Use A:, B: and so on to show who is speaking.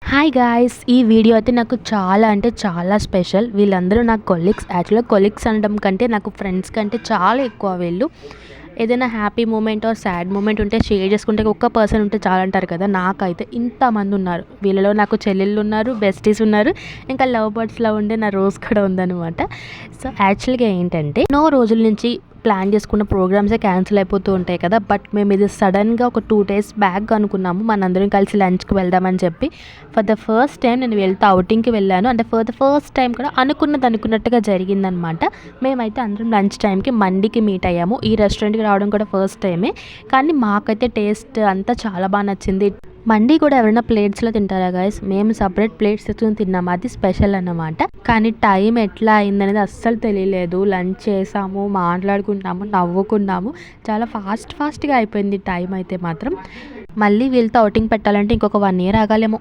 A: Hi guys! ఈ video అయితే నాకు చాలా అంటే చాలా స్పెషల్. వీళ్ళందరూ నాకు కొలీగ్స్. యాక్చువల్‌గా కొలీగ్స్ అనడం కంటే నాకు ఫ్రెండ్స్ కంటే చాలా ఎక్కువ వీళ్ళు. ఏదైనా happy moment or sad moment ఉంటే షేర్ చేసుకుంటే ఒక్క పర్సన్ ఉంటే చాలంటారు కదా! నాకైతే ఇంతమంది ఉన్నారు. వీళ్ళలో నాకు చెల్లెళ్ళు ఉన్నారు, బెస్టీస్ ఉన్నారు, ఇంకా లవ్ బర్డ్స్‌లా ఉండే నా రోజ్ కూడా ఉందనమాట. సో, యాక్చువల్‌గా ఏంటంటే ఎన్నో రోజుల నుంచి ప్లాన్ చేసుకున్న ప్రోగ్రామ్సే క్యాన్సిల్ అయిపోతూ ఉంటాయి కదా! బట్ మేము ఇది సడన్‌గా ఒక 2 డేస్ బ్యాక్ అనుకున్నాము. మనందరం కలిసి లంచ్‌కి వెళ్దామని చెప్పి. ఫర్ ద ఫస్ట్ టైం నేను ఔటింగ్‌కి వెళ్ళాను. అంటే ఫర్ ద ఫస్ట్ టైం కూడా అనుకున్నట్టుగా జరిగిందనమాట. మేమైతే అందరం లంచ్ టైంకి మండికి మీట్ అయ్యాము. ఈ రెస్టారెంట్‌కి రావడం కూడా ఫస్ట్ టైమే. కానీ మాకైతే టేస్ట్ అంతా చాలా బాగా నచ్చింది. మండి కూడా ఎవరైనా ప్లేట్స్‌లో తింటారా గైస్? మేము సెపరేట్ ప్లేట్స్ తెచ్చుకొని తిన్నాము. అది స్పెషల్ అన్నమాట. కానీ టైం ఎట్లా అయిందనేది అస్సలు తెలియలేదు. లంచ్ చేసాము, మాట్లాడుకున్నాము, నవ్వుకున్నాము. చాలా ఫాస్ట్‌గా అయిపోయింది టైం అయితే మాత్రం. మళ్ళీ వీళ్ళతో ఔటింగ్ పెట్టాలంటే ఇంకొక 1 ఇయర్ ఆగాలేమో.